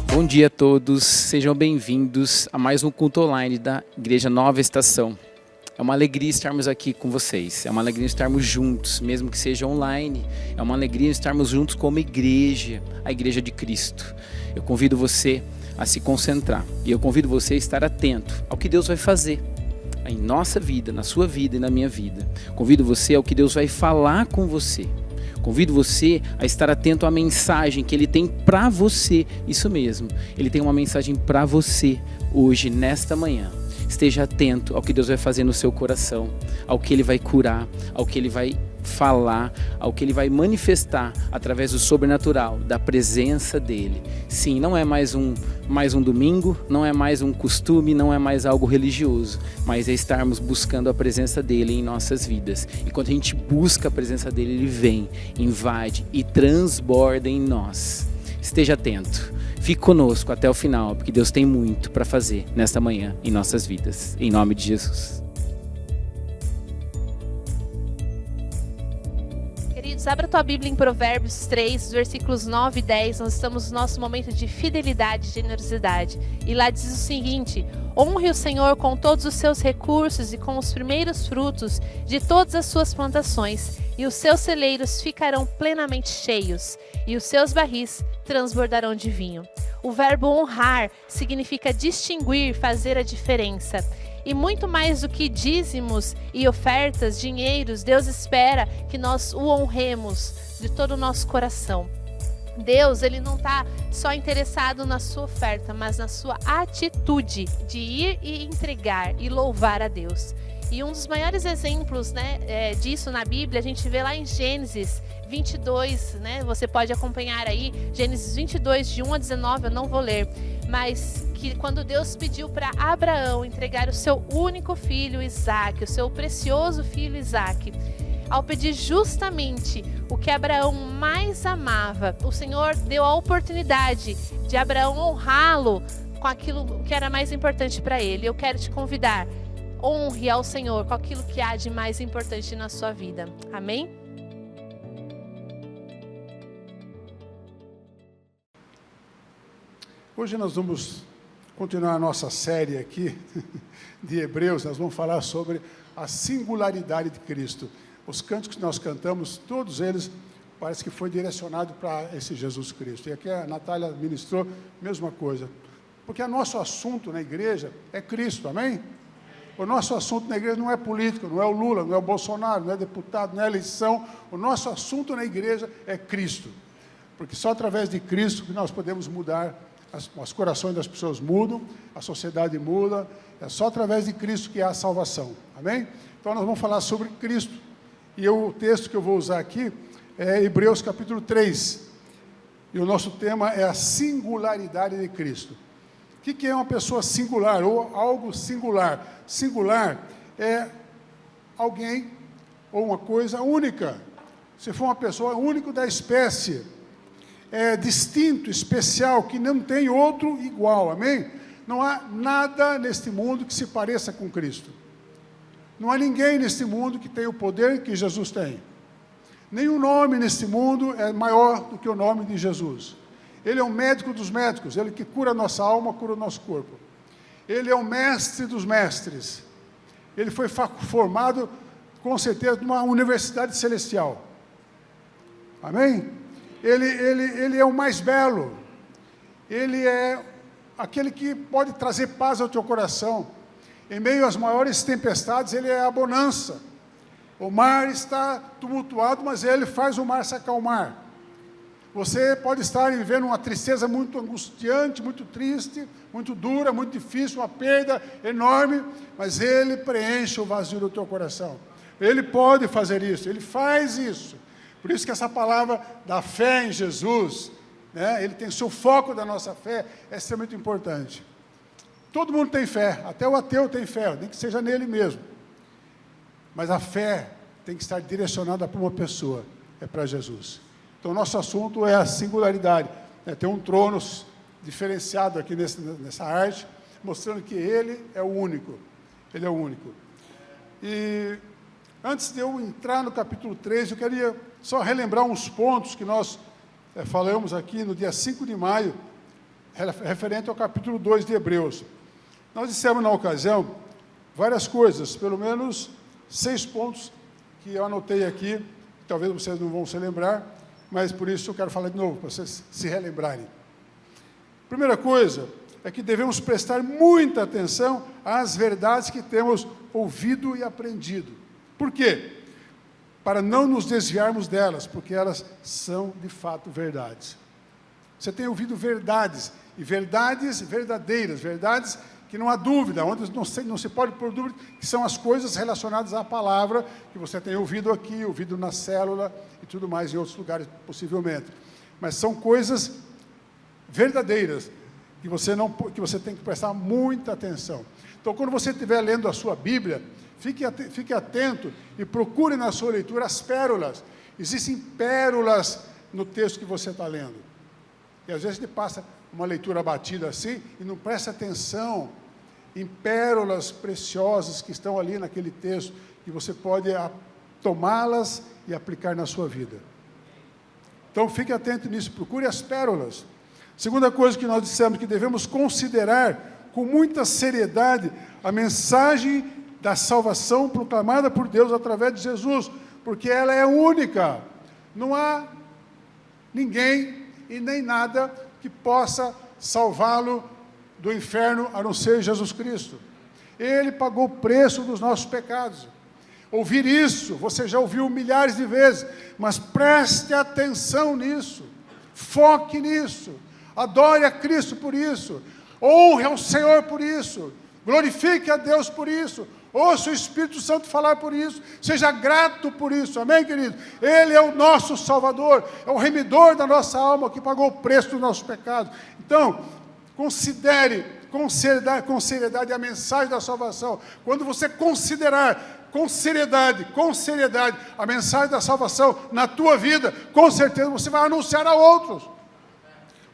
Bom dia a todos, sejam bem-vindos a mais um culto online da Igreja Nova Estação. É uma alegria estarmos aqui com vocês, é uma alegria estarmos juntos, mesmo que seja online. É uma alegria estarmos juntos como igreja, a Igreja de Cristo. Eu convido você a se concentrar e eu convido você a estar atento ao que Deus vai fazer em nossa vida, na sua vida e na minha vida. Convido você ao que Deus vai falar com você. Convido você a estar atento à mensagem que Ele tem para você. Isso mesmo, Ele tem uma mensagem para você hoje, nesta manhã. Esteja atento ao que Deus vai fazer no seu coração, ao que Ele vai curar, ao que Ele vai falar, ao que Ele vai manifestar através do sobrenatural, da presença dEle. Sim, não é mais um domingo, não é mais um costume, não é mais algo religioso, mas é estarmos buscando a presença dEle em nossas vidas. E quando a gente busca a presença dEle, Ele vem, invade e transborda em nós. Esteja atento, fique conosco até o final, porque Deus tem muito para fazer nesta manhã em nossas vidas, em nome de Jesus. Abra tua Bíblia em Provérbios 3, versículos 9 e 10. Nós estamos no nosso momento de fidelidade e generosidade. E lá diz o seguinte: honre o Senhor com todos os seus recursos e com os primeiros frutos de todas as suas plantações, e os seus celeiros ficarão plenamente cheios, e os seus barris transbordarão de vinho. O verbo honrar significa distinguir, fazer a diferença. E muito mais do que dízimos e ofertas, dinheiros, Deus espera que nós o honremos de todo o nosso coração. Deus, Ele não está só interessado na sua oferta, mas na sua atitude de ir e entregar e louvar a Deus. E um dos maiores exemplos, disso na Bíblia, a gente vê lá em Gênesis 22, você pode acompanhar aí, Gênesis 22, de 1 a 19, eu não vou ler, mas que quando Deus pediu para Abraão entregar o seu único filho Isaque, o seu precioso filho Isaque, ao pedir justamente o que Abraão mais amava, o Senhor deu a oportunidade de Abraão honrá-lo com aquilo que era mais importante para ele. Eu quero te convidar, honre ao Senhor com aquilo que há de mais importante na sua vida. Amém? Hoje nós vamos continuar a nossa série aqui de Hebreus. Nós vamos falar sobre a singularidade de Cristo. Os cânticos que nós cantamos, todos eles, parece que foi direcionado para esse Jesus Cristo. E aqui a Natália ministrou a mesma coisa. Porque o nosso assunto na igreja é Cristo, amém? O nosso assunto na igreja não é político, não é o Lula, não é o Bolsonaro, não é deputado, não é eleição. O nosso assunto na igreja é Cristo. Porque só através de Cristo que nós podemos mudar. Os corações das pessoas mudam, a sociedade muda, é só através de Cristo que há a salvação, amém? Então nós vamos falar sobre Cristo, E o texto que eu vou usar aqui é Hebreus capítulo 3. E o nosso tema é a singularidade de Cristo. O que é uma pessoa singular ou algo singular? Singular é alguém ou uma coisa única. Se for uma pessoa única da espécie, é distinto, especial, que não tem outro igual, amém? Não há nada neste mundo que se pareça com Cristo. Não há ninguém neste mundo que tenha o poder que Jesus tem. Nenhum nome neste mundo é maior do que o nome de Jesus. Ele é o médico dos médicos, ele que cura a nossa alma, cura o nosso corpo. Ele é o mestre dos mestres. Ele foi formado, com certeza, numa universidade celestial. Amém? Ele é o mais belo. Ele é aquele que pode trazer paz ao teu coração. Em meio às maiores tempestades, ele é a bonança. O mar está tumultuado, mas ele faz o mar se acalmar. Você pode estar vivendo uma tristeza muito angustiante, muito triste, muito dura, muito difícil, uma perda enorme, mas ele preenche o vazio do teu coração. Ele pode fazer isso, ele faz isso. Por isso que essa palavra da fé em Jesus, né, ele tem o seu foco da nossa fé, é extremamente importante. Todo mundo tem fé, até o ateu tem fé, nem que seja nele mesmo. Mas a fé tem que estar direcionada para uma pessoa, é para Jesus. Então, o nosso assunto é a singularidade. Tem um trono diferenciado aqui nessa arte, mostrando que ele é o único. Ele é o único. E antes de eu entrar no capítulo 3, eu queria só relembrar uns pontos que nós falamos aqui no dia 5 de maio, referente ao capítulo 2 de Hebreus. Nós dissemos na ocasião várias coisas, pelo menos 6 pontos que eu anotei aqui, talvez vocês não vão se lembrar, mas por isso eu quero falar de novo, para vocês se relembrarem. Primeira coisa é que devemos prestar muita atenção às verdades que temos ouvido e aprendido. Por quê? Para não nos desviarmos delas, porque elas são de fato verdades. Você tem ouvido verdades, e verdades verdadeiras, verdades que não há dúvida, onde não se pode pôr dúvida, que são as coisas relacionadas à palavra, que você tem ouvido aqui, ouvido na célula e tudo mais, em outros lugares, possivelmente. Mas são coisas verdadeiras, que você tem que prestar muita atenção. Então, quando você estiver lendo a sua Bíblia, fique atento e procure na sua leitura as pérolas. Existem pérolas no texto que você está lendo. E às vezes ele passa uma leitura batida assim e não presta atenção em pérolas preciosas que estão ali naquele texto, que você pode tomá-las e aplicar na sua vida. Então fique atento nisso, procure as pérolas. Segunda coisa que nós dissemos, que devemos considerar com muita seriedade a mensagem da salvação proclamada por Deus através de Jesus, porque ela é única. Não há ninguém e nem nada que possa salvá-lo do inferno, a não ser Jesus Cristo. Ele pagou o preço dos nossos pecados. Ouvir isso, você já ouviu milhares de vezes, mas preste atenção nisso, foque nisso, adore a Cristo por isso, honre ao Senhor por isso, glorifique a Deus por isso, ouça o Espírito Santo falar por isso, seja grato por isso, amém, querido? Ele é o nosso Salvador, é o remidor da nossa alma, que pagou o preço dos nossos pecados. Então, considere com seriedade a mensagem da salvação. Quando você considerar com seriedade a mensagem da salvação na tua vida, com certeza você vai anunciar a outros.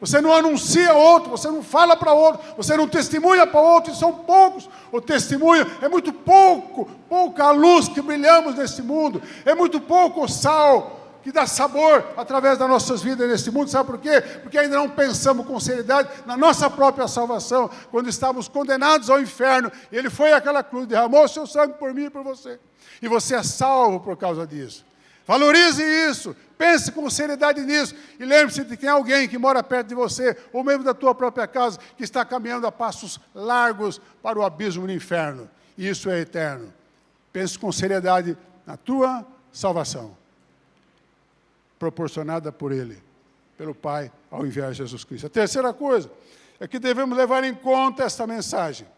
Você não anuncia a outro, você não fala para outro, você não testemunha para outro, e são poucos. O testemunho é muito pouca a luz que brilhamos neste mundo, é muito pouco o sal que dá sabor através das nossas vidas neste mundo. Sabe por quê? Porque ainda não pensamos com seriedade na nossa própria salvação, quando estávamos condenados ao inferno, e Ele foi àquela cruz, derramou o seu sangue por mim e por você, e você é salvo por causa disso. Valorize isso, pense com seriedade nisso, e lembre-se de que tem alguém que mora perto de você, ou mesmo da tua própria casa, que está caminhando a passos largos para o abismo do inferno, e isso é eterno. Pense com seriedade na tua salvação, proporcionada por Ele, pelo Pai, ao enviar Jesus Cristo. A terceira coisa é que devemos levar em conta esta mensagem.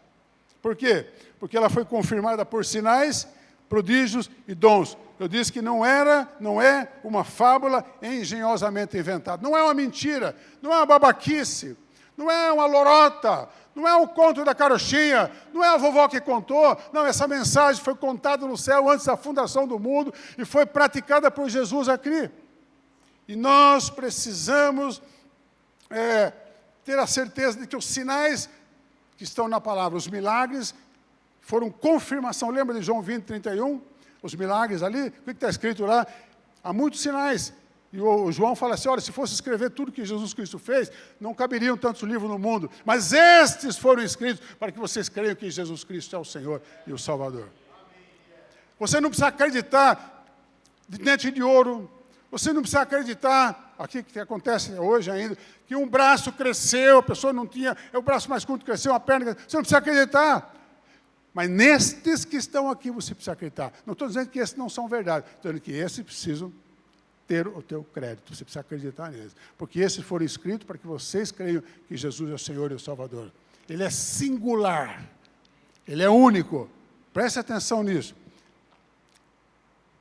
Por quê? Porque ela foi confirmada por sinais, prodígios e dons eu disse que não é uma fábula engenhosamente inventada. Não é uma mentira, não é uma babaquice, não é uma lorota, não é um conto da carochinha, não é a vovó que contou. Não, essa mensagem foi contada no céu antes da fundação do mundo e foi praticada por Jesus aqui. E nós precisamos ter a certeza de que os sinais que estão na palavra, os milagres, foram confirmação. Lembra de João 20, 31? Os milagres ali, o que está escrito lá? Há muitos sinais. E o João fala assim, olha, se fosse escrever tudo que Jesus Cristo fez, não caberiam tantos livros no mundo. Mas estes foram escritos para que vocês creiam que Jesus Cristo é o Senhor e o Salvador. Você não precisa acreditar de dente de ouro. Você não precisa acreditar, aqui que acontece hoje ainda, que um braço cresceu, a pessoa não tinha, o braço mais curto cresceu, uma perna cresceu. Você não precisa acreditar. Mas nestes que estão aqui, você precisa acreditar. Não estou dizendo que esses não são verdade, estou dizendo que esses precisam ter o teu crédito, você precisa acreditar neles. Porque esses foram escritos para que vocês creiam que Jesus é o Senhor e o Salvador. Ele é singular, ele é único. Preste atenção nisso.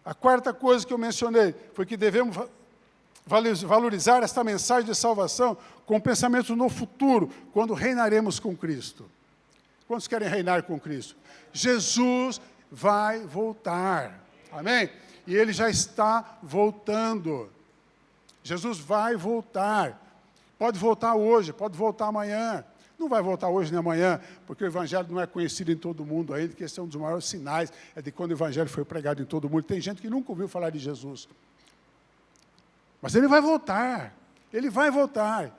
A quarta coisa que eu mencionei foi que devemos valorizar esta mensagem de salvação com pensamento no futuro, quando reinaremos com Cristo. Quantos querem reinar com Cristo? Jesus vai voltar. Amém? E Ele já está voltando. Jesus vai voltar. Pode voltar hoje, pode voltar amanhã. Não vai voltar hoje nem amanhã, porque o Evangelho não é conhecido em todo mundo ainda, que esse é um dos maiores sinais, é de quando o Evangelho foi pregado em todo mundo. Tem gente que nunca ouviu falar de Jesus. Mas Ele vai voltar. Ele vai voltar.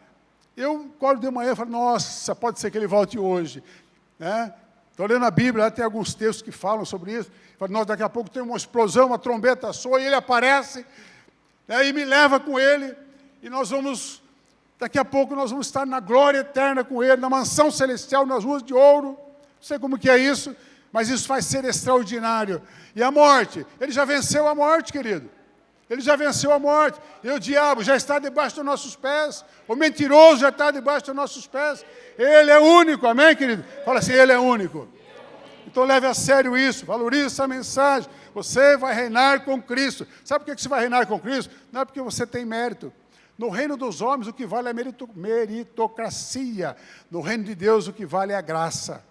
Eu acordo de manhã e falo, nossa, pode ser que Ele volte hoje. Estou lendo a Bíblia, tem alguns textos que falam sobre isso. Falo, nossa, daqui a pouco tem uma explosão, uma trombeta soa, e Ele aparece, e me leva com Ele, e nós vamos... Daqui a pouco nós vamos estar na glória eterna com Ele, na mansão celestial, nas ruas de ouro. Não sei como que é isso, mas isso vai ser extraordinário. E a morte? Ele já venceu a morte, querido. Ele já venceu a morte. E o diabo já está debaixo dos nossos pés. O mentiroso já está debaixo dos nossos pés. Ele é único, amém, querido? Fala assim, Ele é único. Então leve a sério isso, valorize essa mensagem. Você vai reinar com Cristo. Sabe por que você vai reinar com Cristo? Não é porque você tem mérito. No reino dos homens, o que vale é a meritocracia. No reino de Deus, o que vale é a graça.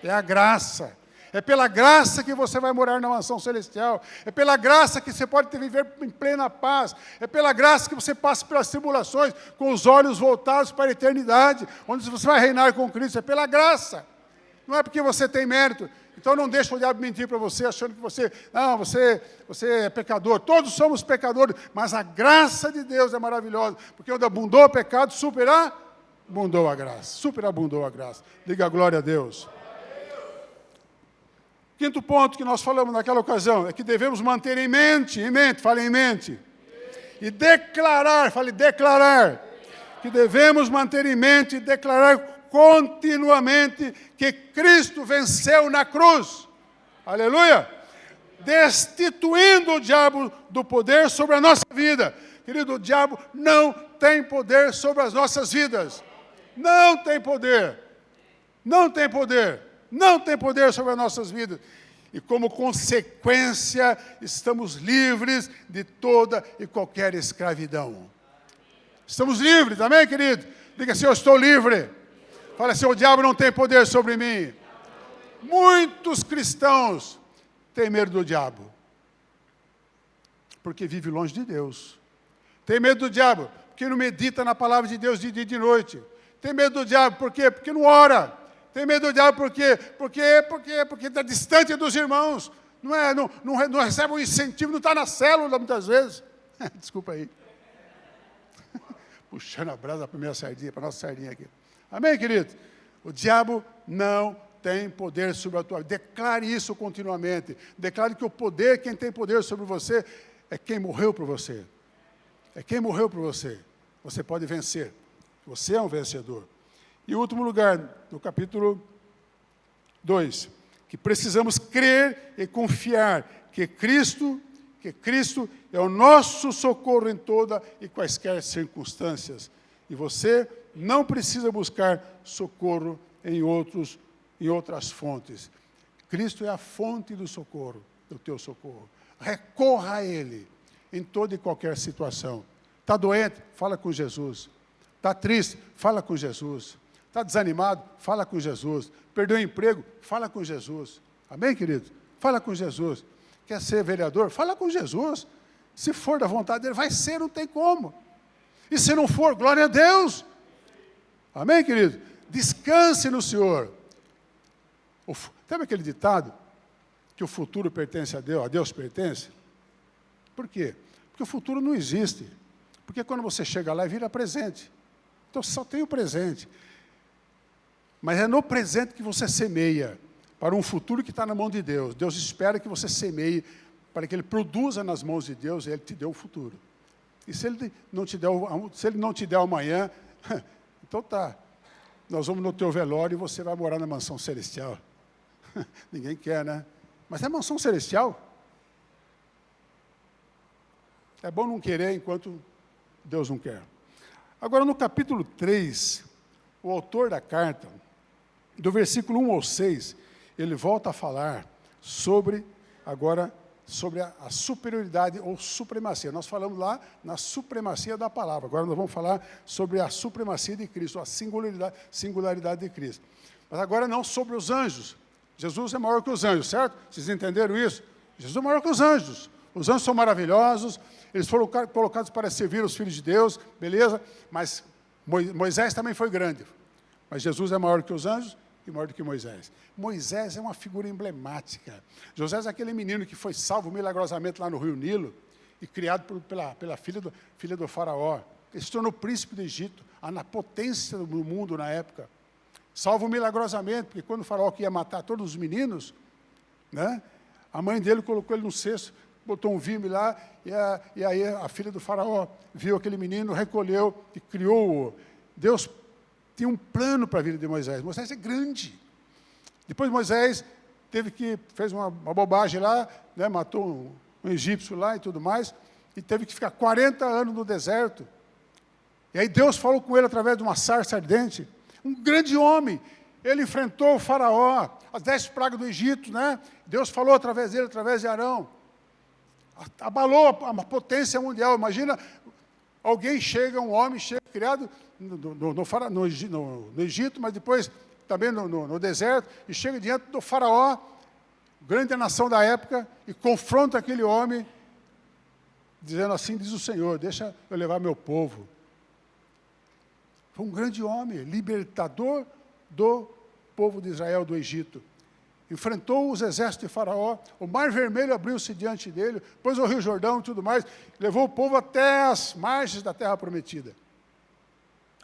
É a graça. É pela graça que você vai morar na mansão celestial. É pela graça que você pode viver em plena paz. É pela graça que você passa pelas tribulações com os olhos voltados para a eternidade, onde você vai reinar com Cristo. É pela graça. Não é porque você tem mérito. Então não deixe o diabo mentir para você, achando que você é pecador. Todos somos pecadores, mas a graça de Deus é maravilhosa, porque onde abundou o pecado, superabundou a graça. Superabundou a graça. Diga glória a Deus. Quinto ponto que nós falamos naquela ocasião, é que devemos manter em mente, fale em mente. E declarar, fale declarar. Que devemos manter em mente e declarar continuamente que Cristo venceu na cruz. Aleluia! Destituindo o diabo do poder sobre a nossa vida. Querido, o diabo não tem poder sobre as nossas vidas. Não tem poder. Não tem poder. Não tem poder sobre as nossas vidas. E como consequência, estamos livres de toda e qualquer escravidão. Estamos livres, amém, querido? Diga assim, eu estou livre. Fala assim, o diabo não tem poder sobre mim. Muitos cristãos têm medo do diabo, porque vive longe de Deus. Tem medo do diabo, porque não medita na palavra de Deus de dia e de noite. Tem medo do diabo, por quê? Porque não ora. Tem medo do diabo, por quê? Porque está distante dos irmãos. Não recebe um incentivo, não está na célula muitas vezes. Desculpa aí. Puxando a brasa para a minha sardinha, para a nossa sardinha aqui. Amém, querido? O diabo não tem poder sobre a tua vida. Declare isso continuamente. Declare que o poder, quem tem poder sobre você, é quem morreu por você. É quem morreu por você. Você pode vencer. Você é um vencedor. E último lugar, no capítulo 2, que precisamos crer e confiar que Cristo é o nosso socorro em toda e quaisquer circunstâncias. E você não precisa buscar socorro em outras fontes. Cristo é a fonte do socorro, do teu socorro. recorra a Ele em toda e qualquer situação. Está doente? Fala com Jesus. Está triste? Fala com Jesus. Está desanimado? Fala com Jesus. Perdeu o emprego? Fala com Jesus. Amém, querido? Fala com Jesus. Quer ser vereador? Fala com Jesus. Se for da vontade dele, vai ser, não tem como. E se não for, glória a Deus. Amém, querido? Descanse no Senhor. Sabe aquele ditado? Que o futuro pertence a Deus pertence? Por quê? Porque o futuro não existe. Porque quando você chega lá, vira presente. Então só tem o presente. Mas é no presente que você semeia para um futuro que está na mão de Deus. Deus espera que você semeie para que Ele produza nas mãos de Deus e Ele te dê o futuro. E se Ele não te der amanhã, então tá. Nós vamos no teu velório e você vai morar na mansão celestial. Ninguém quer, né? Mas é mansão celestial. É bom não querer enquanto Deus não quer. Agora, no capítulo 3, o autor da carta, do versículo 1 ao 6, ele volta a falar sobre a superioridade ou supremacia. Nós falamos lá na supremacia da palavra. Agora nós vamos falar sobre a supremacia de Cristo, a singularidade de Cristo. Mas agora não sobre os anjos. Jesus é maior que os anjos, certo? Vocês entenderam isso? Jesus é maior que os anjos. Os anjos são maravilhosos, eles foram colocados para servir os filhos de Deus, beleza? Mas Moisés também foi grande. Mas Jesus é maior que os anjos e maior do que Moisés. Moisés é uma figura emblemática. José é aquele menino que foi salvo milagrosamente lá no rio Nilo e criado pela filha do faraó. Ele se tornou príncipe do Egito, a potência do mundo na época. Salvo milagrosamente, porque quando o faraó ia matar todos os meninos, né, a mãe dele colocou ele no cesto, botou um vime lá, e aí a filha do faraó viu aquele menino, recolheu e criou-o. Deus tinha um plano para a vida de Moisés. Moisés é grande. Depois Moisés fez uma bobagem lá, né, matou um egípcio lá e tudo mais, e teve que ficar 40 anos no deserto. E aí Deus falou com ele através de uma sarça ardente. Um grande homem. Ele enfrentou o faraó, as 10 pragas do Egito, né? Deus falou através dele, através de Arão. Abalou a potência mundial. Imagina, um homem chega, criado no Egito, mas depois também no deserto, e chega diante do faraó, grande nação da época, e confronta aquele homem, dizendo assim, diz o Senhor, deixa eu levar meu povo. Foi um grande homem, libertador do povo de Israel do Egito. Enfrentou os exércitos de Faraó, o Mar Vermelho abriu-se diante dele, pôs o Rio Jordão e tudo mais, levou o povo até as margens da Terra Prometida.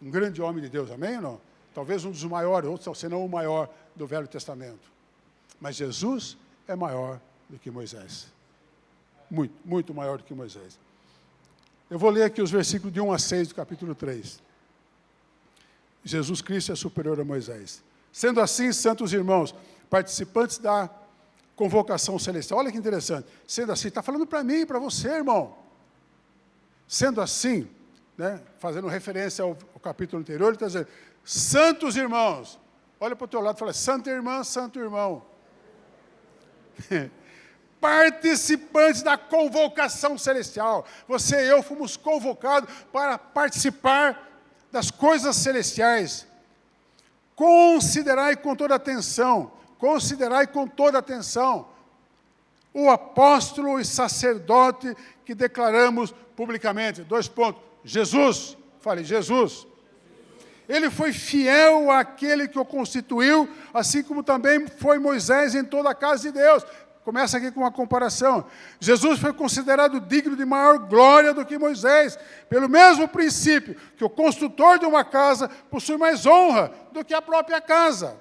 Um grande homem de Deus, amém ou não? Talvez um dos maiores, ou se não o maior do Velho Testamento. Mas Jesus é maior do que Moisés. Muito, muito maior do que Moisés. Eu vou ler aqui os versículos de 1 a 6 do capítulo 3. Jesus Cristo é superior a Moisés. Sendo assim, santos irmãos, participantes da convocação celestial. Olha que interessante. Sendo assim, está falando para mim e para você, irmão. Sendo assim, né, fazendo referência ao capítulo anterior, ele está dizendo, santos irmãos. Olha para o teu lado e fala, santa irmã, santo irmão. Participantes da convocação celestial. Você e eu fomos convocados para participar das coisas celestiais. Considerai com toda atenção o apóstolo e sacerdote que declaramos publicamente. 2 pontos. Jesus, fale, Jesus. Ele foi fiel àquele que o constituiu, assim como também foi Moisés em toda a casa de Deus. Começa aqui com uma comparação. Jesus foi considerado digno de maior glória do que Moisés, pelo mesmo princípio que o construtor de uma casa possui mais honra do que a própria casa.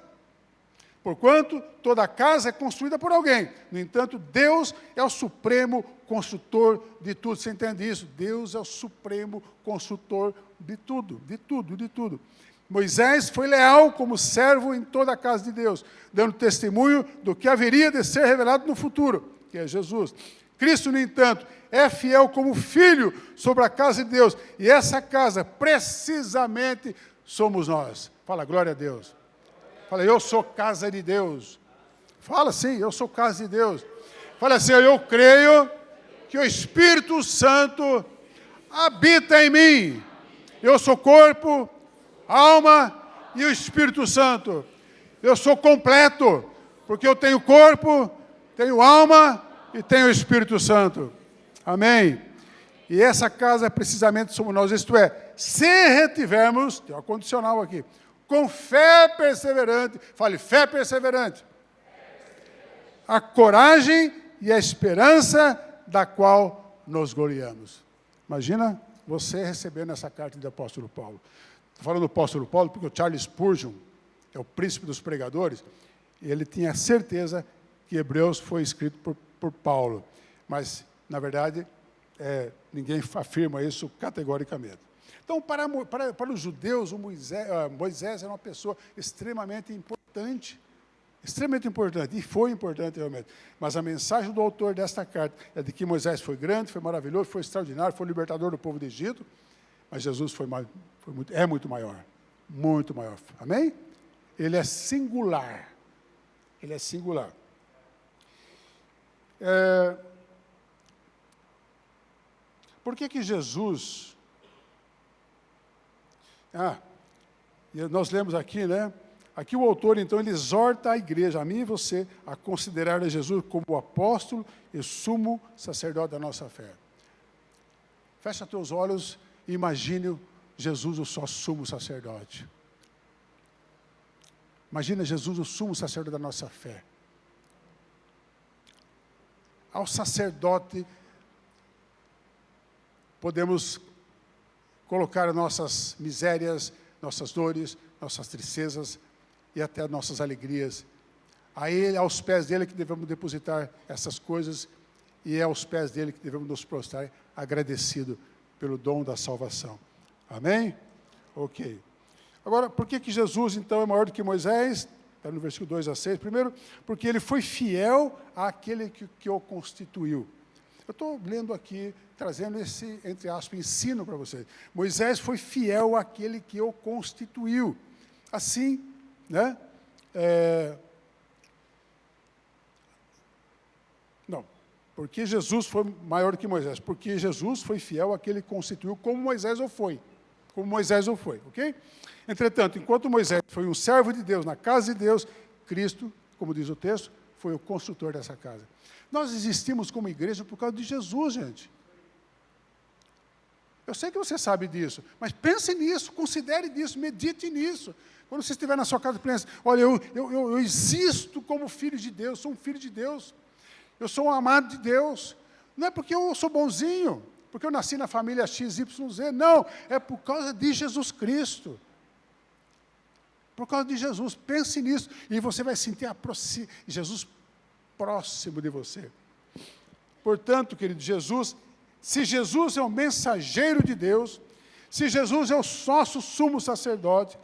Porquanto toda casa é construída por alguém. No entanto, Deus é o supremo construtor de tudo. Você entende isso? Deus é o supremo construtor de tudo, de tudo, de tudo. Moisés foi leal como servo em toda a casa de Deus, dando testemunho do que haveria de ser revelado no futuro, que é Jesus. Cristo, no entanto, é fiel como filho sobre a casa de Deus, e essa casa, precisamente, somos nós. Fala, glória a Deus. Fala, eu sou casa de Deus. Fala, sim, eu sou casa de Deus. Fala assim, eu creio que o Espírito Santo habita em mim. Eu sou corpo, alma e o Espírito Santo. Eu sou completo, porque eu tenho corpo, tenho alma e tenho o Espírito Santo. Amém? E essa casa precisamente somos nós, isto é, se retivermos, tem uma condicional aqui, com fé perseverante, fale fé perseverante, a coragem e a esperança da qual nos gloriamos. Imagina você recebendo essa carta do apóstolo Paulo. Estou falando do apóstolo Paulo porque o Charles Spurgeon, que é o príncipe dos pregadores, ele tinha certeza que Hebreus foi escrito por Paulo. Mas, na verdade, ninguém afirma isso categoricamente. Então, para os judeus, Moisés era uma pessoa extremamente importante, e foi importante realmente. Mas a mensagem do autor desta carta é de que Moisés foi grande, foi maravilhoso, foi extraordinário, foi o libertador do povo do Egito, mas Jesus é muito maior, muito maior. Amém? Ele é singular. Ele é singular. Por que Jesus... nós lemos aqui, né? Aqui o autor, então, ele exorta a igreja, a mim e você, a considerar a Jesus como o apóstolo e sumo sacerdote da nossa fé. Fecha teus olhos e imagine Jesus, o só sumo sacerdote. Imagina Jesus, o sumo sacerdote da nossa fé. Ao sacerdote, podemos colocar nossas misérias, nossas dores, nossas tristezas e até nossas alegrias. A ele, aos pés dele que devemos depositar essas coisas e é aos pés dele que devemos nos prostrar agradecido pelo dom da salvação. Amém? Ok. Agora, por que Jesus, então, é maior do que Moisés? Está no versículo 2 a 6. Primeiro, porque ele foi fiel àquele que o constituiu. Eu estou lendo aqui, trazendo esse, entre aspas, ensino para vocês. Moisés foi fiel àquele que o constituiu. Assim, né? Não, porque Jesus foi maior do que Moisés? Porque Jesus foi fiel àquele que constituiu como Moisés o foi. Como Moisés o foi, ok? Entretanto, enquanto Moisés foi um servo de Deus na casa de Deus, Cristo, como diz o texto, foi o construtor dessa casa. Nós existimos como igreja por causa de Jesus, gente. Eu sei que você sabe disso, mas pense nisso, considere nisso, medite nisso. Quando você estiver na sua casa, pense, olha, eu existo como filho de Deus, sou um filho de Deus. Eu sou um amado de Deus. Não é porque eu sou bonzinho, porque eu nasci na família XYZ, não, é por causa de Jesus Cristo. Por causa de Jesus, pense nisso, e você vai sentir Jesus próximo de você. Portanto, querido, se Jesus é o mensageiro de Deus, se Jesus é o nosso sumo sacerdote,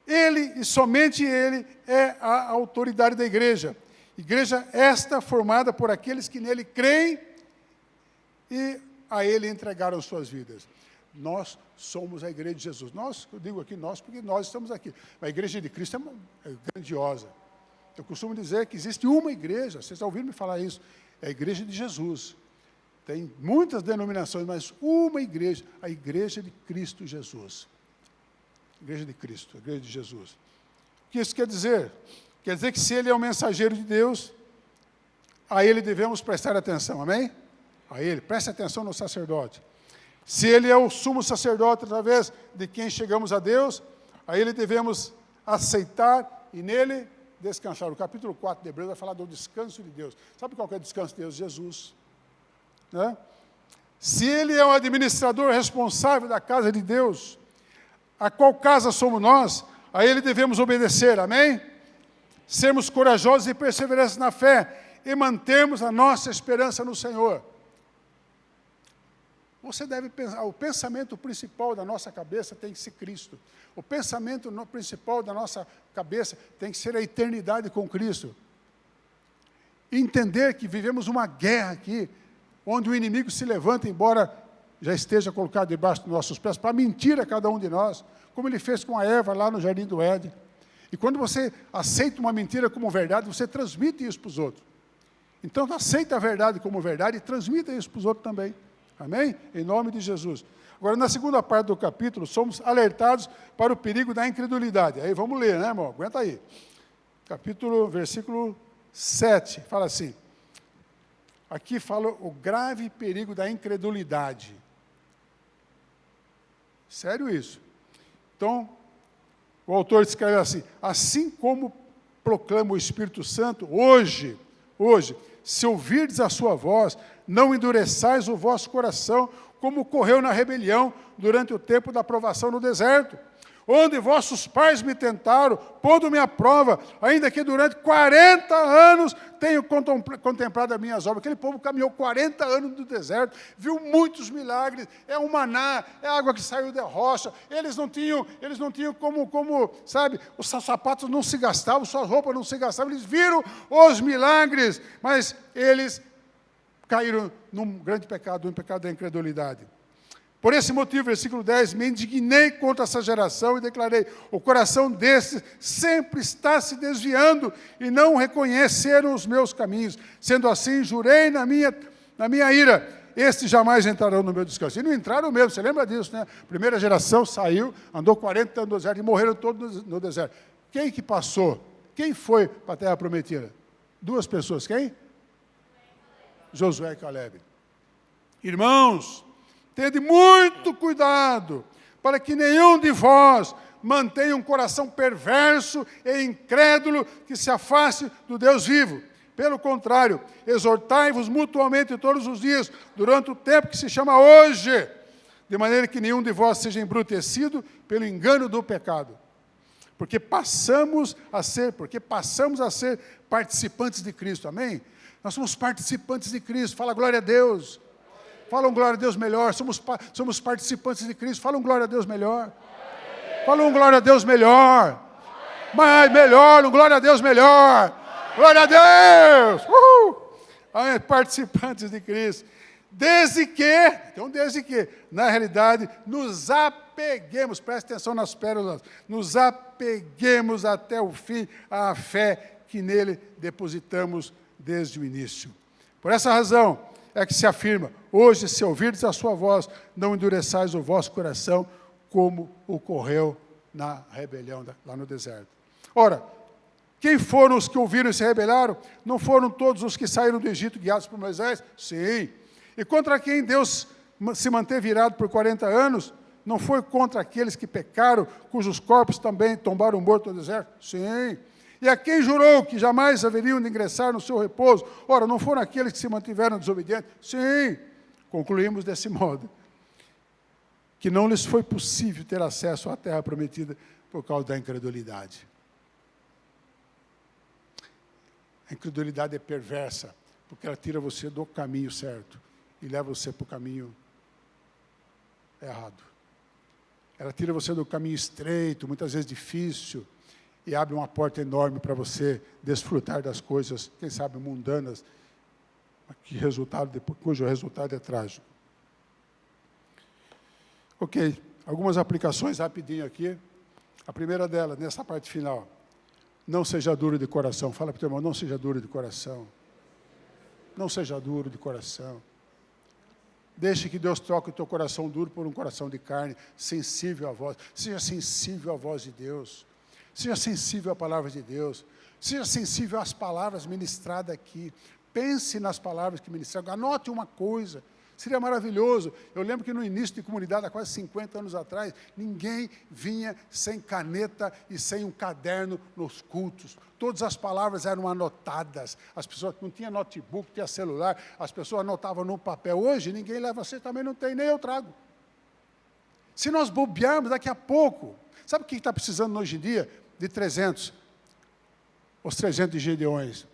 ele e somente ele é a autoridade da igreja. Igreja esta formada por aqueles que nele creem e a ele entregaram suas vidas. Nós somos a igreja de Jesus. Nós, eu digo aqui nós, porque nós estamos aqui. A igreja de Cristo é grandiosa. Eu costumo dizer que existe uma igreja, vocês já ouviram me falar isso, é a igreja de Jesus. Tem muitas denominações, mas uma igreja, a igreja de Cristo Jesus. Igreja de Cristo, a igreja de Jesus. O que isso quer dizer? Quer dizer que se ele é o mensageiro de Deus, a ele devemos prestar atenção, amém? A ele, preste atenção no sacerdote. Se ele é o sumo sacerdote através de quem chegamos a Deus, a ele devemos aceitar e nele descansar. O capítulo 4 de Hebreus vai falar do descanso de Deus. Sabe qual que é o descanso de Deus? Jesus. Né? Se ele é o administrador responsável da casa de Deus, a qual casa somos nós, a ele devemos obedecer, amém? Sermos corajosos e perseverantes na fé e mantermos a nossa esperança no Senhor. Você deve pensar, o pensamento principal da nossa cabeça tem que ser Cristo. O pensamento principal da nossa cabeça tem que ser a eternidade com Cristo. Entender que vivemos uma guerra aqui, onde o inimigo se levanta, embora já esteja colocado debaixo dos nossos pés, para mentir a cada um de nós, como ele fez com a Eva lá no Jardim do Éden. E quando você aceita uma mentira como verdade, você transmite isso para os outros. Então, aceita a verdade como verdade e transmita isso para os outros também. Amém? Em nome de Jesus. Agora, na segunda parte do capítulo, somos alertados para o perigo da incredulidade. Aí, vamos ler, né, irmão? Aguenta aí. Versículo 7, fala assim. Aqui fala o grave perigo da incredulidade. Sério isso. Então, o autor escreve assim: assim como proclama o Espírito Santo, hoje, se ouvirdes a sua voz, não endureçais o vosso coração, como ocorreu na rebelião durante o tempo da provação no deserto, onde vossos pais me tentaram, pondo-me à prova, ainda que durante 40 anos tenho contemplado as minhas obras. Aquele povo caminhou 40 anos no deserto, viu muitos milagres, é um maná, é água que saiu da rocha, eles não tinham como, sabe, os seus sapatos não se gastavam, suas roupas não se gastavam, eles viram os milagres, mas eles caíram num grande pecado, no pecado da incredulidade. Por esse motivo, versículo 10, me indignei contra essa geração e declarei, o coração desses sempre está se desviando e não reconheceram os meus caminhos. Sendo assim, jurei na minha ira, estes jamais entrarão no meu descanso. E não entraram mesmo, você lembra disso, né? A primeira geração saiu, andou 40 anos no deserto e morreram todos no deserto. Quem que passou? Quem foi para a terra prometida? 2 pessoas, quem? Josué e Caleb. Irmãos, tende muito cuidado, para que nenhum de vós mantenha um coração perverso e incrédulo que se afaste do Deus vivo. Pelo contrário, exortai-vos mutuamente todos os dias, durante o tempo que se chama hoje, de maneira que nenhum de vós seja embrutecido pelo engano do pecado. Porque passamos a ser participantes de Cristo, amém? Nós somos participantes de Cristo, fala glória a Deus. Fala um glória a Deus melhor, somos participantes de Cristo, fala um glória a Deus melhor. Fala um glória a Deus melhor. Mas melhor, um glória a Deus melhor. Glória a Deus! Participantes de Cristo. Desde que, na realidade, nos apeguemos, preste atenção nas pérolas, nos apeguemos até o fim à fé que nele depositamos desde o início. Por essa razão é que se afirma, hoje, se ouvirdes a sua voz, não endureçais o vosso coração, como ocorreu na rebelião lá no deserto. Ora, quem foram os que ouviram e se rebelaram? Não foram todos os que saíram do Egito guiados por Moisés? Sim. E contra quem Deus se manteve irado por 40 anos? Não foi contra aqueles que pecaram, cujos corpos também tombaram mortos no deserto? Sim. E a quem jurou que jamais haveriam de ingressar no seu repouso? Ora, não foram aqueles que se mantiveram desobedientes? Sim. Concluímos desse modo, que não lhes foi possível ter acesso à terra prometida por causa da incredulidade. A incredulidade é perversa, porque ela tira você do caminho certo e leva você para o caminho errado. Ela tira você do caminho estreito, muitas vezes difícil, e abre uma porta enorme para você desfrutar das coisas, quem sabe, mundanas, cujo resultado é trágico. Ok, algumas aplicações rapidinho aqui. A primeira delas, nessa parte final. Não seja duro de coração. Fala para o teu irmão, não seja duro de coração. Não seja duro de coração. Deixe que Deus troque o teu coração duro por um coração de carne, sensível à voz. Seja sensível à voz de Deus. Seja sensível à palavra de Deus. Seja sensível às palavras ministradas aqui. Pense nas palavras que ministraram. Anote uma coisa. Seria maravilhoso. Eu lembro que no início de comunidade, há quase 50 anos atrás, ninguém vinha sem caneta e sem um caderno nos cultos. Todas as palavras eram anotadas. As pessoas não tinham notebook, não tinha celular, as pessoas anotavam no papel. Hoje, ninguém leva, você também não tem, nem eu trago. Se nós bobearmos daqui a pouco, sabe o que está precisando hoje em dia? De 300. Os 300 de Gideões.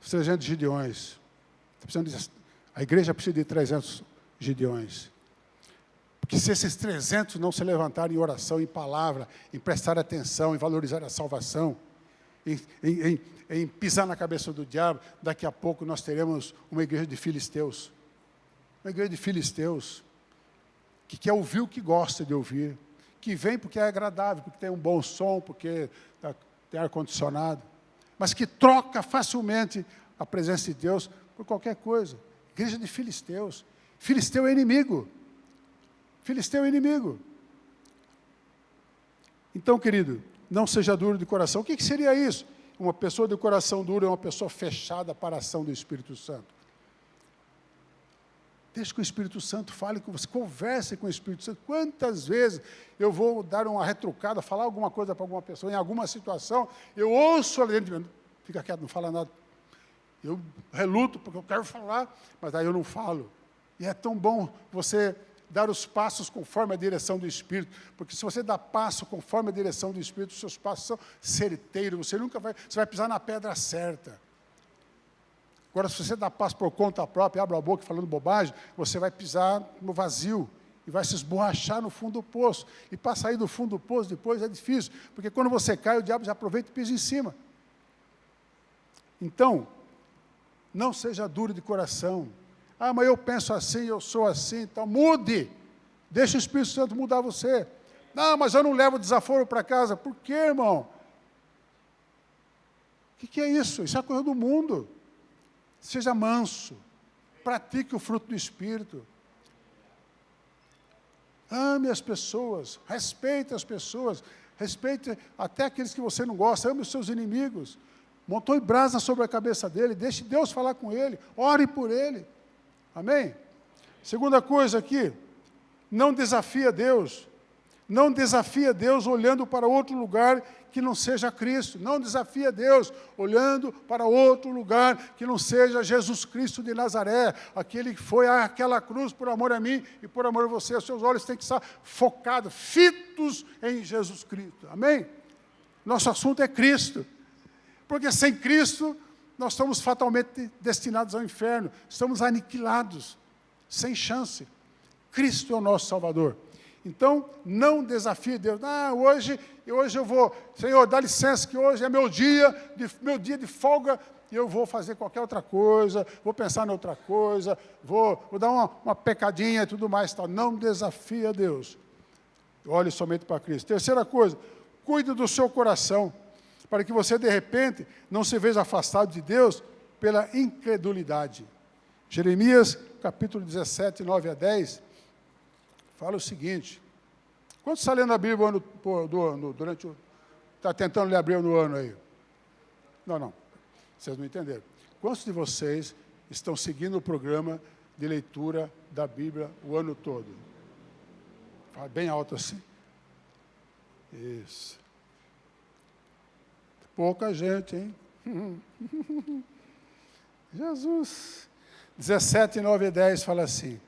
Os 300 de Gideões. Está precisando de... A igreja precisa de 300 Gideões. Porque se esses 300 não se levantarem em oração, em palavra, em prestar atenção, em valorizar a salvação, em pisar na cabeça do diabo, daqui a pouco nós teremos uma igreja de filisteus. Uma igreja de filisteus, que quer ouvir o que gosta de ouvir, que vem porque é agradável, porque tem um bom som, porque tem ar-condicionado, mas que troca facilmente a presença de Deus por qualquer coisa. Igreja de filisteus. Filisteu é inimigo. Filisteu é inimigo. Então, querido, não seja duro de coração. O que seria isso? Uma pessoa de coração duro é uma pessoa fechada para a ação do Espírito Santo. Deixe que o Espírito Santo fale com você, converse com o Espírito Santo. Quantas vezes eu vou dar uma retrucada, falar alguma coisa para alguma pessoa, em alguma situação, eu ouço ali dentro de mim, fica quieto, não fala nada. Eu reluto, porque eu quero falar, mas aí eu não falo. E é tão bom você dar os passos conforme a direção do Espírito, porque se você dá passo conforme a direção do Espírito, os seus passos são certeiros, você vai pisar na pedra certa. Agora, se você dá passo por conta própria, abre a boca falando bobagem, você vai pisar no vazio e vai se esborrachar no fundo do poço. E para sair do fundo do poço depois é difícil, porque quando você cai, o diabo já aproveita e pisa em cima. Então, não seja duro de coração. Ah, mas eu penso assim, eu sou assim, então mude. Deixa o Espírito Santo mudar você. Não, mas eu não levo desaforo para casa. Por quê, irmão? O que é isso? Isso é coisa do mundo. Seja manso, pratique o fruto do Espírito. Ame as pessoas, respeite as pessoas, respeite até aqueles que você não gosta, ame os seus inimigos. Montou brasa sobre a cabeça dele, deixe Deus falar com ele, ore por ele. Amém? Segunda coisa aqui, não desafia Deus. Não desafia Deus olhando para outro lugar que não seja Cristo. Não desafia Deus olhando para outro lugar que não seja Jesus Cristo de Nazaré, aquele que foi àquela cruz por amor a mim e por amor a você. Os seus olhos têm que estar focados, fitos em Jesus Cristo. Amém? Nosso assunto é Cristo. Porque sem Cristo, nós estamos fatalmente destinados ao inferno. Estamos aniquilados, sem chance. Cristo é o nosso Salvador. Então, não desafie Deus. Hoje eu vou, Senhor, dá licença que hoje é meu dia de folga, e eu vou fazer qualquer outra coisa, vou pensar em outra coisa, vou dar uma pecadinha e tudo mais. Tal. Não desafie a Deus. Olhe somente para Cristo. Terceira coisa, cuide do seu coração, para que você, de repente, não se veja afastado de Deus pela incredulidade. Jeremias, capítulo 17, 9 a 10, fala o seguinte, quantos está lendo a Bíblia durante o... Está tentando ler a Bíblia no ano aí? Não, vocês não entenderam. Quantos de vocês estão seguindo o programa de leitura da Bíblia o ano todo? Fala bem alto assim. Isso. Pouca gente, hein? Jesus. 17, 9 e 10 fala assim,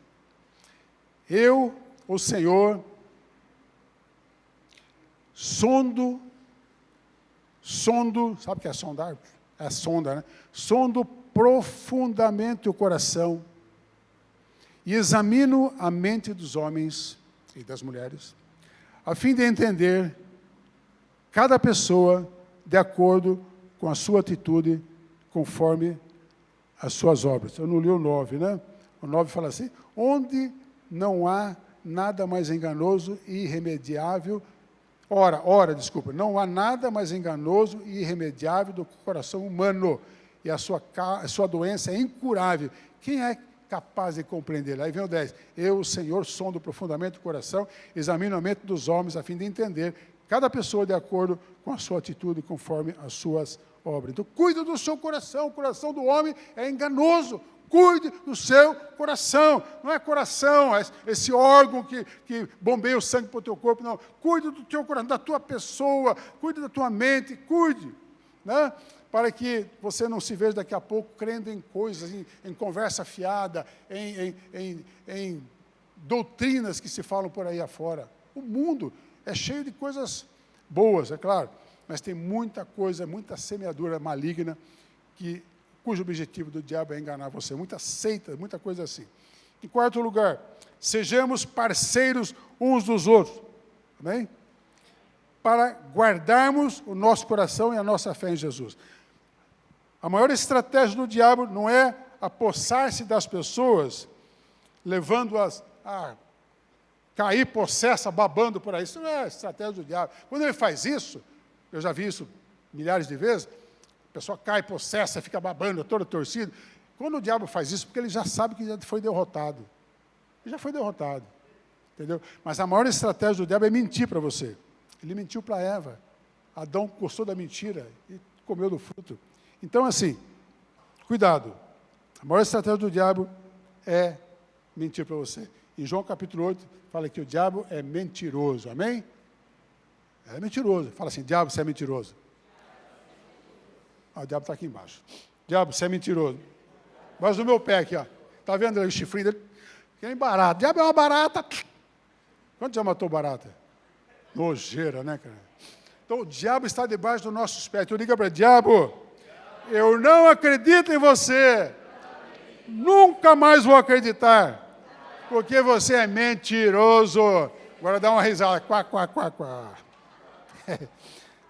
eu, o Senhor, sondo, sabe o que é sondar? É sonda, né? Sondo profundamente o coração e examino a mente dos homens e das mulheres, a fim de entender cada pessoa de acordo com a sua atitude, conforme as suas obras. Eu não li o 9, né? O 9 fala assim, onde não há nada mais enganoso e irremediável. Não há nada mais enganoso e irremediável do que o coração humano, e a sua doença é incurável. Quem é capaz de compreender? Aí vem o 10. Eu, o Senhor, sondo profundamente o coração, examino a mente dos homens, a fim de entender cada pessoa de acordo com a sua atitude, conforme as suas obras. Então, cuide do seu coração. O coração do homem é enganoso. Cuide do seu coração. Não é coração, é esse órgão que bombeia o sangue para o teu corpo, não. Cuide do teu coração, da tua pessoa, cuide da tua mente, cuide, né? Para que você não se veja daqui a pouco crendo em coisas, em conversa fiada, em doutrinas que se falam por aí afora. O mundo é cheio de coisas boas, é claro, mas tem muita coisa, muita semeadura maligna cujo objetivo do diabo é enganar você. Muita seita, muita coisa assim. Em quarto lugar, sejamos parceiros uns dos outros. Amém? Para guardarmos o nosso coração e a nossa fé em Jesus. A maior estratégia do diabo não é apossar-se das pessoas, levando-as a cair possessa, babando por aí. Isso não é a estratégia do diabo. Quando ele faz isso, eu já vi isso milhares de vezes, a pessoa cai, possessa, fica babando, toda torcida. Quando o diabo faz isso, porque ele já sabe que já foi derrotado. Ele já foi derrotado. Entendeu? Mas a maior estratégia do diabo é mentir para você. Ele mentiu para Eva. Adão gostou da mentira e comeu do fruto. Então, assim, cuidado. A maior estratégia do diabo é mentir para você. Em João capítulo 8, fala que o diabo é mentiroso. Amém? É mentiroso. Fala assim, diabo, você é mentiroso. O diabo está aqui embaixo. Diabo, você é mentiroso. Mas no meu pé aqui, ó. Está vendo o chifrinho dele? Que nem barata. Diabo é uma barata. Quanto já matou barata? Nojeira, né, cara? Então, o diabo está debaixo dos nossos pés. Então, liga para o diabo. Eu não acredito em você. Nunca mais vou acreditar. Porque você é mentiroso. Agora dá uma risada. Quá, quá, quá, quá.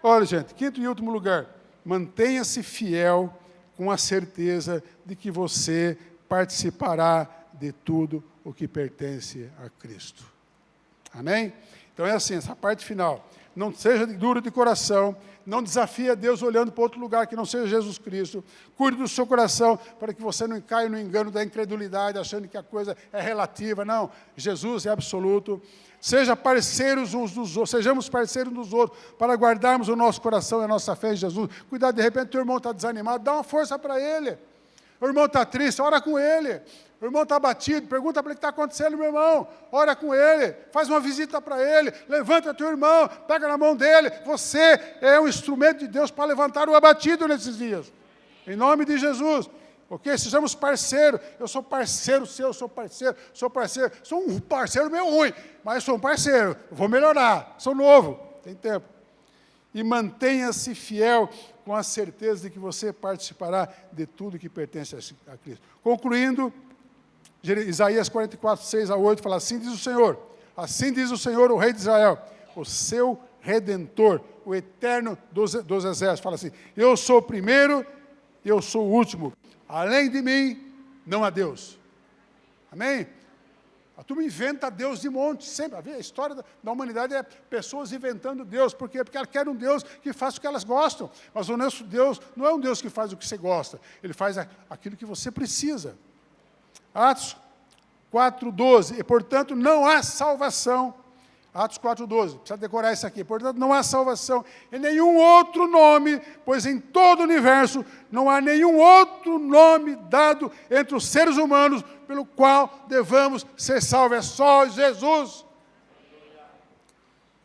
Olha, gente, quinto e último lugar. Mantenha-se fiel com a certeza de que você participará de tudo o que pertence a Cristo. Amém? Então é assim, essa parte final. Não seja duro de coração, não desafie a Deus olhando para outro lugar que não seja Jesus Cristo. Cuide do seu coração para que você não caia no engano da incredulidade, achando que a coisa é relativa. Não, Jesus é absoluto. Sejamos parceiros uns dos outros, para guardarmos o nosso coração e a nossa fé em Jesus. Cuidado, de repente, teu irmão está desanimado, dá uma força para ele. O irmão está triste, ora com ele. O irmão está abatido, pergunta para ele o que está acontecendo, meu irmão. Ora com ele, faz uma visita para ele, levanta teu irmão, pega na mão dele. Você é um instrumento de Deus para levantar o abatido nesses dias. Em nome de Jesus. Ok? Sejamos parceiros. Eu sou parceiro seu, sou parceiro. Sou um parceiro meio ruim, mas sou um parceiro. Vou melhorar, sou novo, tem tempo. E mantenha-se fiel com a certeza de que você participará de tudo que pertence a Cristo. Concluindo, Isaías 44, 6 a 8, fala, assim diz o Senhor, o Rei de Israel, o seu Redentor, o Eterno dos Exércitos, fala assim, eu sou o primeiro, eu sou o último, além de mim, não há Deus. Amém? A turma inventa Deus de monte, sempre. A história da humanidade é pessoas inventando Deus. Por quê? Porque elas querem um Deus que faça o que elas gostam. Mas o nosso Deus não é um Deus que faz o que você gosta. Ele faz aquilo que você precisa. Atos 4:12. E, portanto, não há salvação. Atos 4:12. Precisa decorar isso aqui. Portanto, não há salvação em nenhum outro nome, pois em todo o universo não há nenhum outro nome dado entre os seres humanos pelo qual devamos ser salvos. É só Jesus.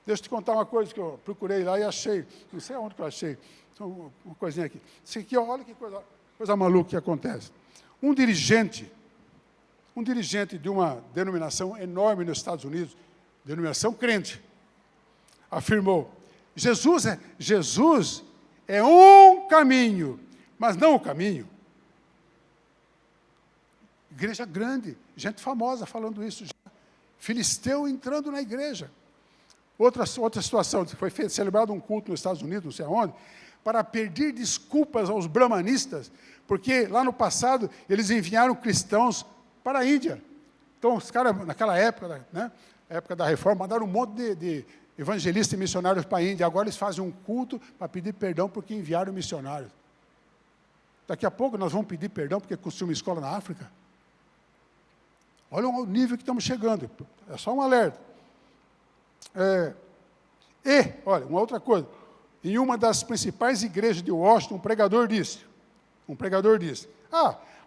Deixa eu te contar uma coisa que eu procurei lá e achei. Não sei aonde que eu achei. Uma coisinha aqui. Isso aqui, olha que coisa maluca que acontece. Um dirigente de uma denominação enorme nos Estados Unidos, denominação crente, afirmou, Jesus é um caminho, mas não o caminho. Igreja grande, gente famosa falando isso já. Filisteu entrando na igreja. Outra situação, foi celebrado um culto nos Estados Unidos, não sei aonde, para pedir desculpas aos brahmanistas, porque lá no passado eles enviaram cristãos para a Índia. Então os caras, naquela época, né, época da reforma, mandaram um monte de evangelistas e missionários para a Índia. Agora eles fazem um culto para pedir perdão porque enviaram missionários. Daqui a pouco nós vamos pedir perdão porque construímos uma escola na África. Olha o nível que estamos chegando. É só um alerta. Olha, uma outra coisa. Em uma das principais igrejas de Washington, um pregador disse,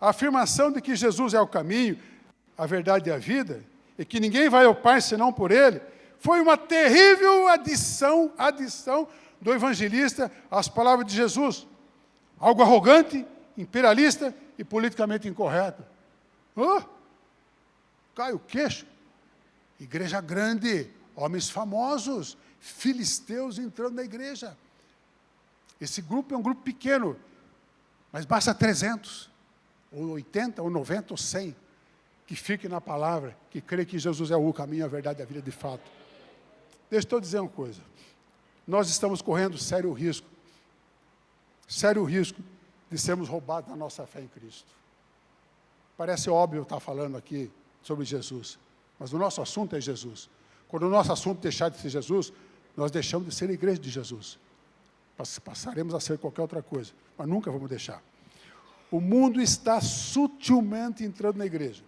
a afirmação de que Jesus é o caminho, a verdade e a vida, e que ninguém vai ao Pai senão por Ele, foi uma terrível adição do evangelista às palavras de Jesus. Algo arrogante, imperialista e politicamente incorreto. Cai o queixo. Igreja grande, homens famosos, filisteus entrando na igreja. Esse grupo é um grupo pequeno, mas basta 300, ou 80, ou 90, ou 100, que fique na palavra, que crê que Jesus é o caminho, a verdade e a vida de fato. Deixa eu dizer uma coisa. Nós estamos correndo sério risco de sermos roubados na nossa fé em Cristo. Parece óbvio estar falando aqui sobre Jesus, mas o nosso assunto é Jesus. Quando o nosso assunto deixar de ser Jesus, nós deixamos de ser a igreja de Jesus. Passaremos a ser qualquer outra coisa, mas nunca vamos deixar. O mundo está sutilmente entrando na igreja.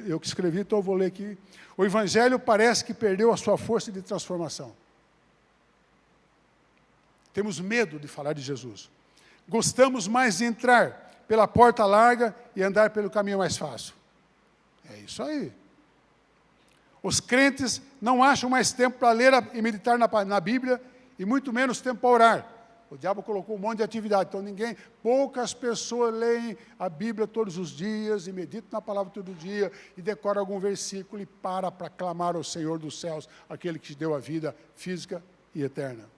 Eu que escrevi, então eu vou ler aqui. O Evangelho parece que perdeu a sua força de transformação. Temos medo de falar de Jesus. Gostamos mais de entrar pela porta larga e andar pelo caminho mais fácil. É isso aí. Os crentes não acham mais tempo para ler e meditar na Bíblia, e muito menos tempo para orar. O diabo colocou um monte de atividade, então poucas pessoas leem a Bíblia todos os dias, e meditam na palavra todo dia, e decoram algum versículo, e para clamar ao Senhor dos céus, aquele que te deu a vida física e eterna.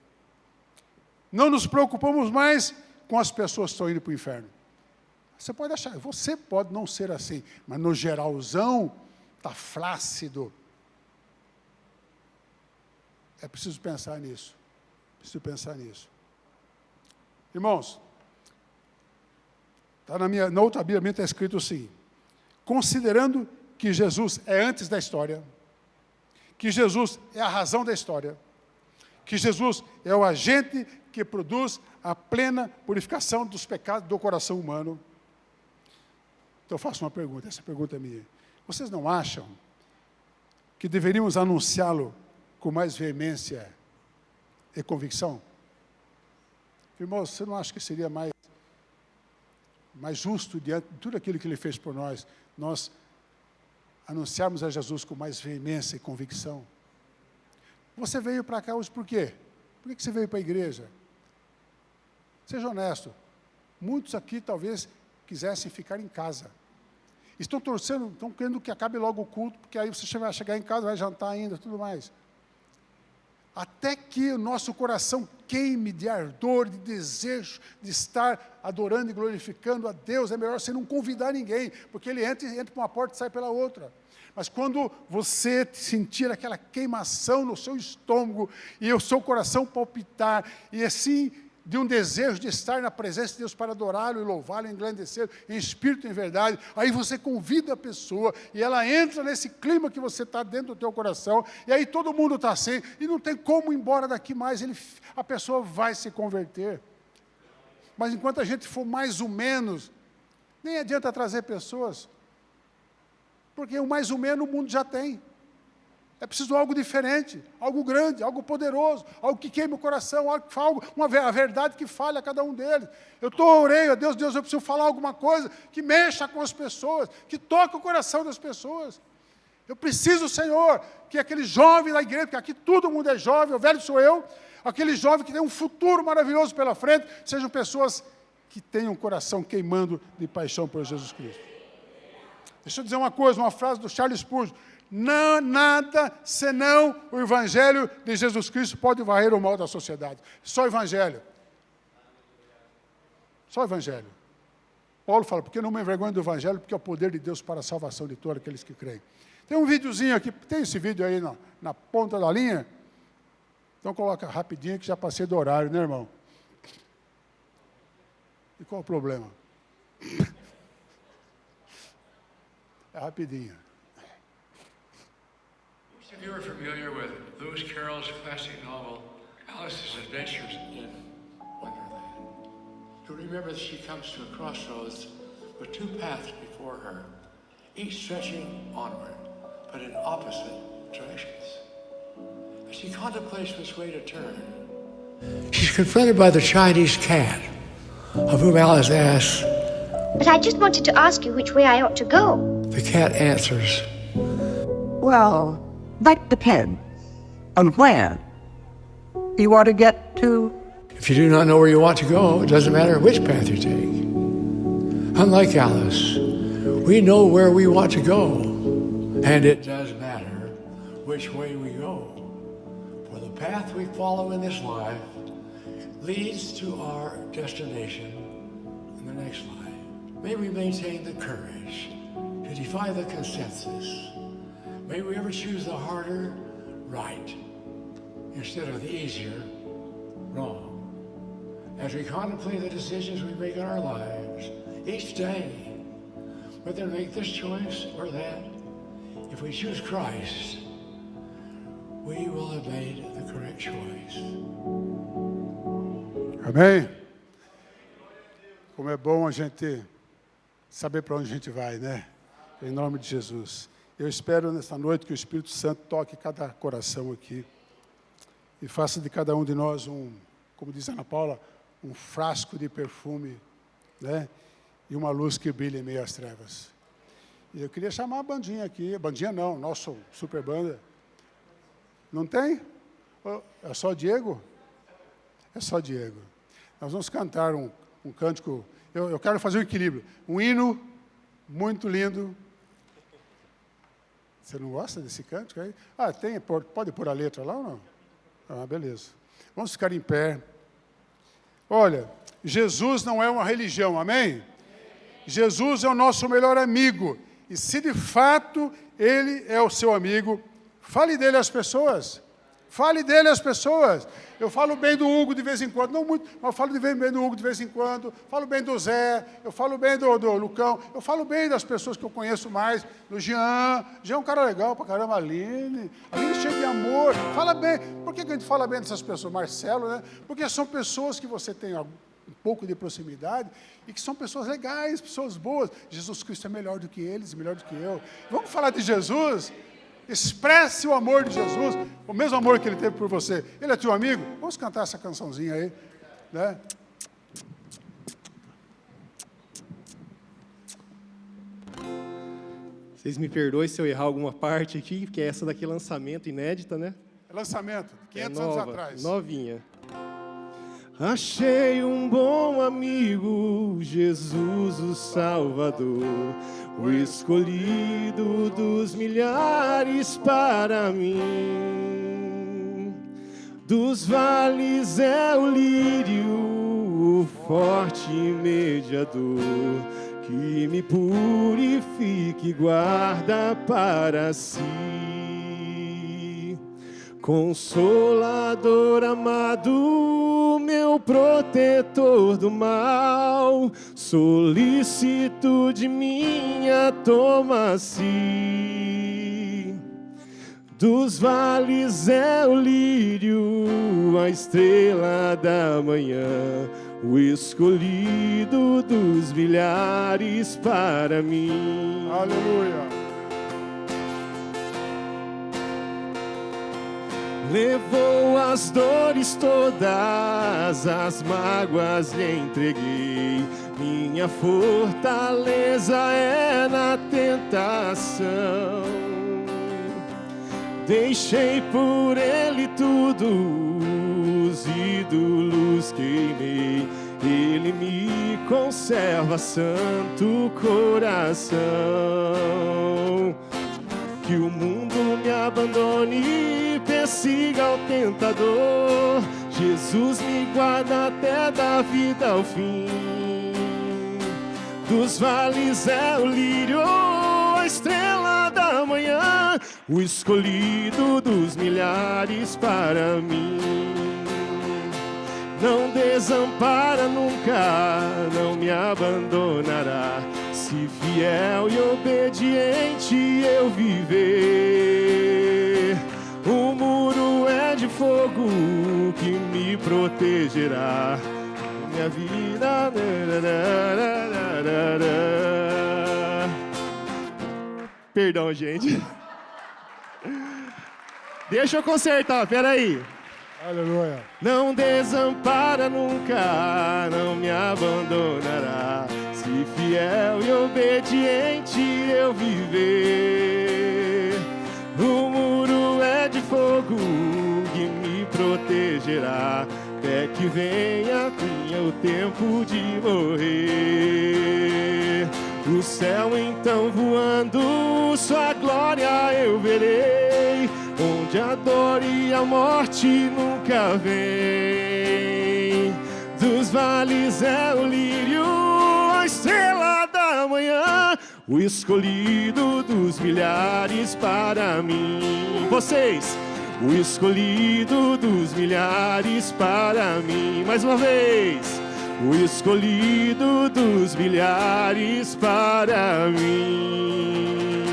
Não nos preocupamos mais com as pessoas que estão indo para o inferno. Você pode achar, você pode não ser assim, mas no geralzão, está flácido. É preciso pensar nisso. Preciso pensar nisso. Irmãos, na outra Bíblia está escrito assim: considerando que Jesus é antes da história, que Jesus é a razão da história, que Jesus é o agente que produz a plena purificação dos pecados do coração humano. Então eu faço uma pergunta, essa pergunta é minha. Vocês não acham que deveríamos anunciá-lo com mais veemência e convicção? Irmãos, você não acha que seria mais justo, diante de tudo aquilo que Ele fez por nós, nós anunciarmos a Jesus com mais veemência e convicção? Você veio para cá hoje por quê? Por que você veio para a igreja? Seja honesto. Muitos aqui talvez quisessem ficar em casa. Estão torcendo, estão querendo que acabe logo o culto, porque aí você vai chegar em casa, vai jantar ainda, tudo mais. Até que o nosso coração queime de ardor, de desejo de estar adorando e glorificando a Deus. É melhor você não convidar ninguém, porque ele entra por uma porta e sai pela outra. Mas quando você sentir aquela queimação no seu estômago e o seu coração palpitar, e assim, de um desejo de estar na presença de Deus para adorá-lo e louvá-lo, engrandecê-lo, em espírito e em verdade, aí você convida a pessoa, e ela entra nesse clima que você está dentro do teu coração, e aí todo mundo está assim, e não tem como ir embora daqui mais, a pessoa vai se converter. Mas enquanto a gente for mais ou menos, nem adianta trazer pessoas, porque o mais ou menos o mundo já tem. É preciso algo diferente, algo grande, algo poderoso, algo que queime o coração, a verdade que fale a cada um deles. Eu orei a Deus, eu preciso falar alguma coisa que mexa com as pessoas, que toque o coração das pessoas. Eu preciso, Senhor, que aquele jovem da igreja, porque aqui todo mundo é jovem, o velho sou eu, aquele jovem que tem um futuro maravilhoso pela frente, sejam pessoas que tenham o coração queimando de paixão por Jesus Cristo. Deixa eu dizer uma coisa, uma frase do Charles Spurgeon: não, nada senão o Evangelho de Jesus Cristo pode varrer o mal da sociedade. Só o Evangelho. Só o Evangelho. Paulo fala, porque não me envergonho do Evangelho, porque é o poder de Deus para a salvação de todos aqueles que creem. Tem um videozinho aqui, tem esse vídeo aí na ponta da linha? Então coloca rapidinho que já passei do horário, né, irmão? E qual o problema? É rapidinho. Most of you are familiar with Lewis Carroll's classic novel, Alice's Adventures in Wonderland. You remember that she comes to a crossroads with two paths before her, each stretching onward, but in opposite directions. As she contemplates which way to turn, she's confronted by the Chinese cat, of whom Alice asks, "But I just wanted to ask you which way I ought to go." The cat answers, "Well, that depends on where you want to get to." if you do not know where you want to go, it doesn't matter which path you take. Unlike Alice, we know where we want to go, and it does matter which way we go. For the path we follow in this life leads to our destination in the next life. May we maintain the courage to defy the consensus. May we ever choose the harder right instead of the easier wrong. As we contemplate the decisions we make in our lives each day, whether to make this choice or that, if we choose Christ, we will have made the correct choice. Amém? Como é bom a gente saber para onde a gente vai, né? Em nome de Jesus. Eu espero nesta noite que o Espírito Santo toque cada coração aqui e faça de cada um de nós como diz a Ana Paula, um frasco de perfume, né? E uma luz que brilha em meio às trevas. E eu queria chamar a bandinha aqui. Bandinha não, nosso super banda. Não tem? É só Diego? É só Diego. Nós vamos cantar um cântico. Eu quero fazer um equilíbrio. Um hino muito lindo. Você não gosta desse cântico aí? Ah, tem. Pode pôr a letra lá ou não? Ah, beleza. Vamos ficar em pé. Olha, Jesus não é uma religião, amém? Jesus é o nosso melhor amigo. E se de fato Ele é o seu amigo, fale dele às pessoas. Fale dele às pessoas. Eu falo bem do Hugo de vez em quando, não muito, mas eu falo bem do Hugo de vez em quando, falo bem do Zé, eu falo bem do Lucão, eu falo bem das pessoas que eu conheço mais, do Jean. Jean é um cara legal pra caramba, a Aline cheia de amor, fala bem. Por que a gente fala bem dessas pessoas? Marcelo, né? Porque são pessoas que você tem um pouco de proximidade e que são pessoas legais, pessoas boas. Jesus Cristo é melhor do que eles, melhor do que eu. Vamos falar de Jesus? Expresse o amor de Jesus, o mesmo amor que Ele teve por você. Ele é teu amigo? Vamos cantar essa cançãozinha aí, né? Vocês me perdoem se eu errar alguma parte aqui, porque essa daqui é lançamento, inédita, né? É lançamento, 500 nova, anos atrás. Novinha. Achei um bom amigo, Jesus o Salvador, o escolhido dos milhares para mim. Dos vales é o lírio, o forte mediador, que me purifica e guarda para si. Consolador amado, meu protetor do mal, solicitude minha, toma-se. Dos vales é o lírio, a estrela da manhã, o escolhido dos milhares para mim. Aleluia. Levou as dores todas, as mágoas lhe entreguei. Minha fortaleza é na tentação. Deixei por ele tudo, os ídolos queimei. Ele me conserva santo coração. Que o mundo me abandone, persiga o tentador. Jesus me guarda até da vida ao fim. Dos vales é o lírio, a estrela da manhã, o escolhido dos milhares para mim. Não desampara nunca, não me abandonará. Se fiel e obediente eu viver, o muro é de fogo que me protegerá. Minha vida. Perdão, gente. Deixa eu consertar, peraí. Aleluia. Não desampara nunca, não me abandonará. Se fiel e obediente eu viver, o muro é de fogo que me protegerá, até que venha o tempo de morrer. O céu então voando, sua glória eu verei, onde a dor e a morte nunca vem. Dos vales é o lírio, a estrela da manhã, o escolhido dos milhares para mim. Vocês, o escolhido dos milhares para mim. Mais uma vez, o escolhido dos milhares para mim.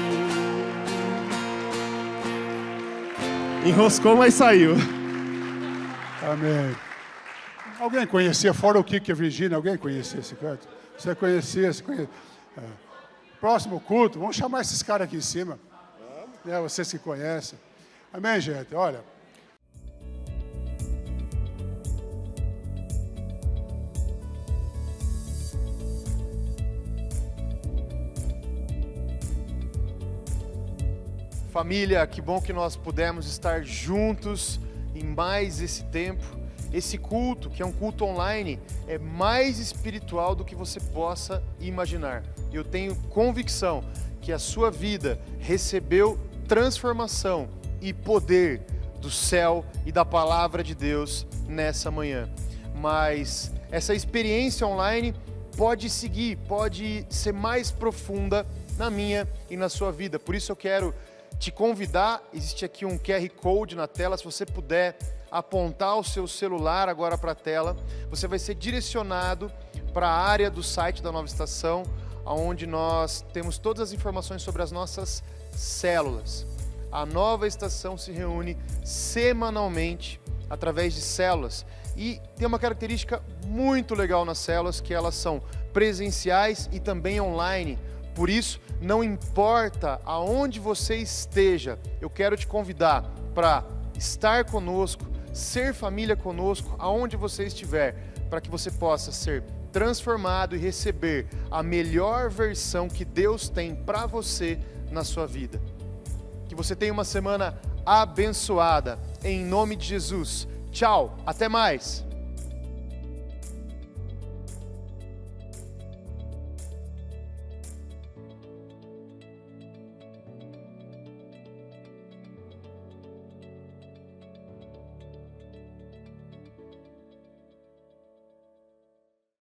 Enroscou, mas saiu. Amém. Alguém conhecia, fora o Kiko e a Virgínia, alguém conhecia esse canto? Você conhecia, você conhecia. Próximo culto, vamos chamar esses caras aqui em cima. Vocês que conhecem. Amém, gente? Olha. Família, que bom que nós pudemos estar juntos em mais esse tempo. Esse culto, que é um culto online, é mais espiritual do que você possa imaginar. Eu tenho convicção que a sua vida recebeu transformação e poder do céu e da palavra de Deus nessa manhã. Mas essa experiência online pode seguir, pode ser mais profunda na minha e na sua vida. Por isso eu quero te convidar, existe aqui um QR Code na tela, se você puder apontar o seu celular agora para a tela, você vai ser direcionado para a área do site da Nova Estação, onde nós temos todas as informações sobre as nossas células. A Nova Estação se reúne semanalmente através de células e tem uma característica muito legal nas células, que elas são presenciais e também online. Por isso, não importa aonde você esteja, eu quero te convidar para estar conosco, ser família conosco, aonde você estiver, para que você possa ser transformado e receber a melhor versão que Deus tem para você na sua vida. Que você tenha uma semana abençoada, em nome de Jesus. Tchau, até mais!